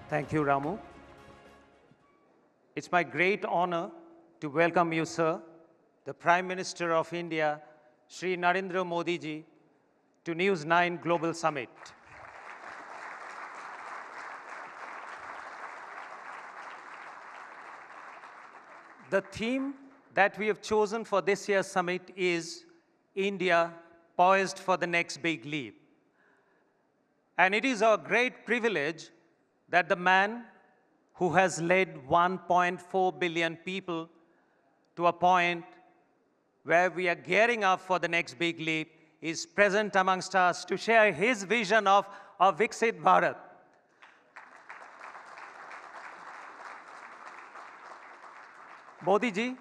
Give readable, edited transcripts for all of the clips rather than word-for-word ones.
Thank you, Ramu. It's my great honor to welcome you, sir, the Prime Minister of India, Shri Narendra Modi ji, to News 9 Global Summit. The theme that we have chosen for this year's summit is India poised for the next big leap. And it is our great privilege that the man who has led 1.4 billion people to a point where we are gearing up for the next big leap is present amongst us to share his vision of a Viksit Bharat. Modi ji,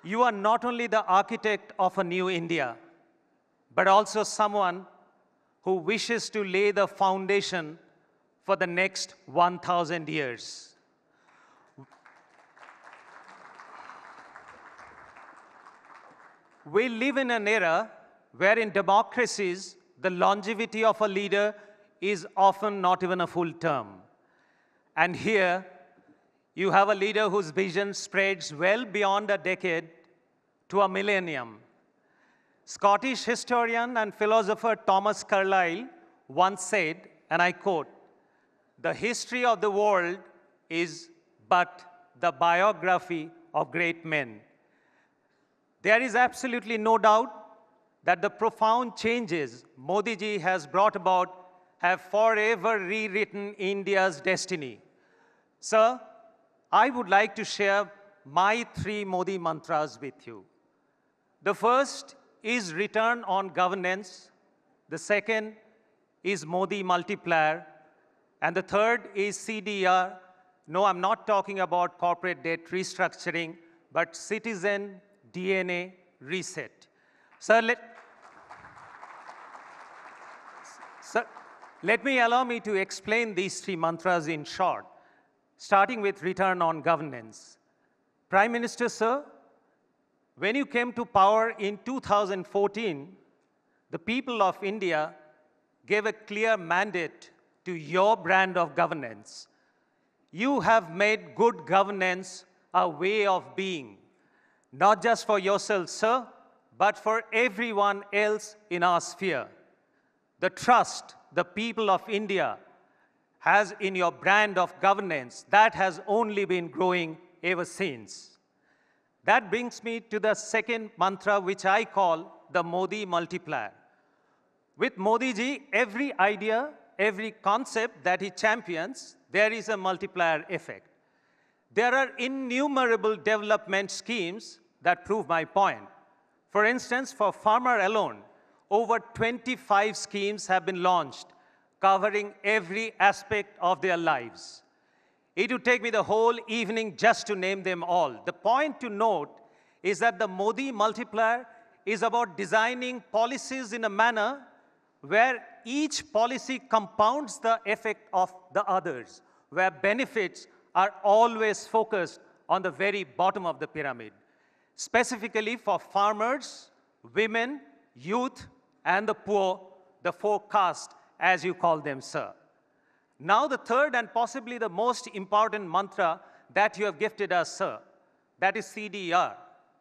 you are not only the architect of a new India, but also someone who wishes to lay the foundation for the next 1,000 years. We live in an era where in democracies, the longevity of a leader is often not even a full term. And here, you have a leader whose vision spreads well beyond a decade to a millennium. Scottish historian and philosopher Thomas Carlyle once said, and I quote, "The history of the world is but the biography of great men." There is absolutely no doubt that the profound changes Modi ji has brought about have forever rewritten India's destiny. Sir, I would like to share my 3 Modi mantras with you. The first is return on governance. The second is Modi multiplier. And the third is CDR. No, I'm not talking about corporate debt restructuring, but citizen DNA reset. Sir, allow me to explain these 3 mantras in short, starting with return on governance. Prime Minister, sir, when you came to power in 2014, the people of India gave a clear mandate to your brand of governance. You have made good governance a way of being, not just for yourself, sir, but for everyone else in our sphere. The trust the people of India has in your brand of governance, that has only been growing ever since. That brings me to the second mantra, which I call the Modi multiplier. With Modi ji, every idea, every concept that he champions, there is a multiplier effect. There are innumerable development schemes that prove my point. For instance, for farmer alone, over 25 schemes have been launched, covering every aspect of their lives. It would take me the whole evening just to name them all. The point to note is that the Modi multiplier is about designing policies in a manner where each policy compounds the effect of the others, where benefits are always focused on the very bottom of the pyramid. Specifically for farmers, women, youth, and the poor, the 4 castes, as you call them, sir. Now the third and possibly the most important mantra that you have gifted us, sir, that is CDR,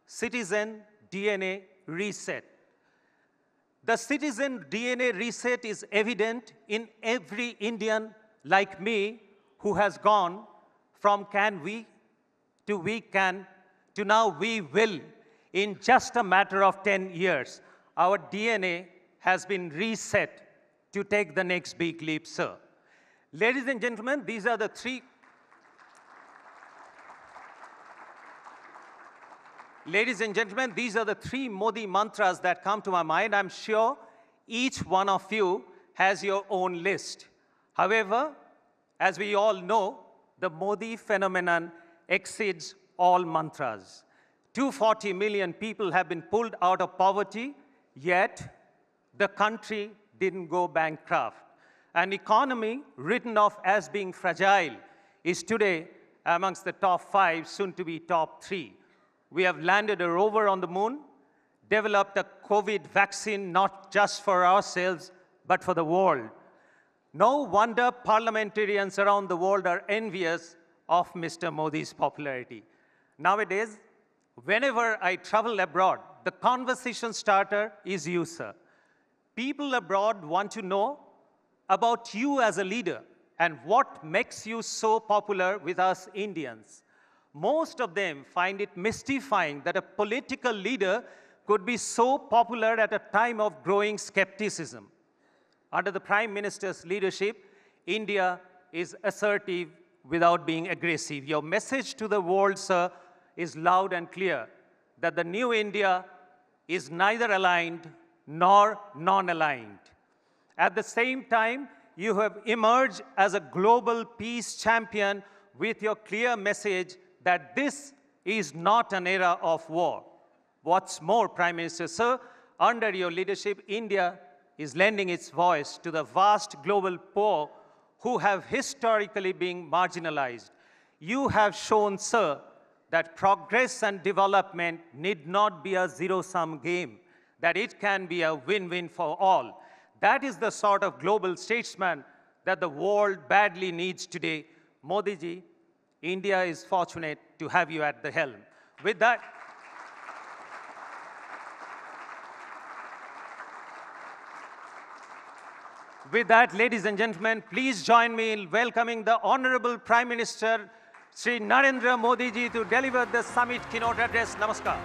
Citizen DNA Reset. The Citizen DNA Reset is evident in every Indian like me who has gone from can we to we can to now we will in just a matter of 10 years. Our DNA has been reset to take the next big leap, sir. Ladies and gentlemen, these are the 3. Ladies and gentlemen, these are the 3 Modi mantras that come to my mind. I'm sure each one of you has your own list. However, as we all know, the Modi phenomenon exceeds all mantras. 240 million people have been pulled out of poverty, yet the country didn't go bankrupt. An economy written off as being fragile is today amongst the top 5, soon to be top 3. We have landed a rover on the moon, developed a COVID vaccine not just for ourselves, but for the world. No wonder parliamentarians around the world are envious of Mr. Modi's popularity. Nowadays, whenever I travel abroad, the conversation starter is you, sir. People abroad want to know about you as a leader and what makes you so popular with us Indians. Most of them find it mystifying that a political leader could be so popular at a time of growing skepticism. Under the Prime Minister's leadership, India is assertive without being aggressive. Your message to the world, sir, is loud and clear that the new India is neither aligned nor non-aligned. At the same time, you have emerged as a global peace champion with your clear message that this is not an era of war. What's more, Prime Minister, sir, under your leadership, India is lending its voice to the vast global poor who have historically been marginalized. You have shown, sir, that progress and development need not be a zero-sum game, that it can be a win-win for all. That is the sort of global statesman that the world badly needs today. Modi ji, India is fortunate to have you at the helm. With that, ladies and gentlemen, please join me in welcoming the Honorable Prime Minister, Shri Narendra Modi ji, to deliver the summit keynote address. Namaskar.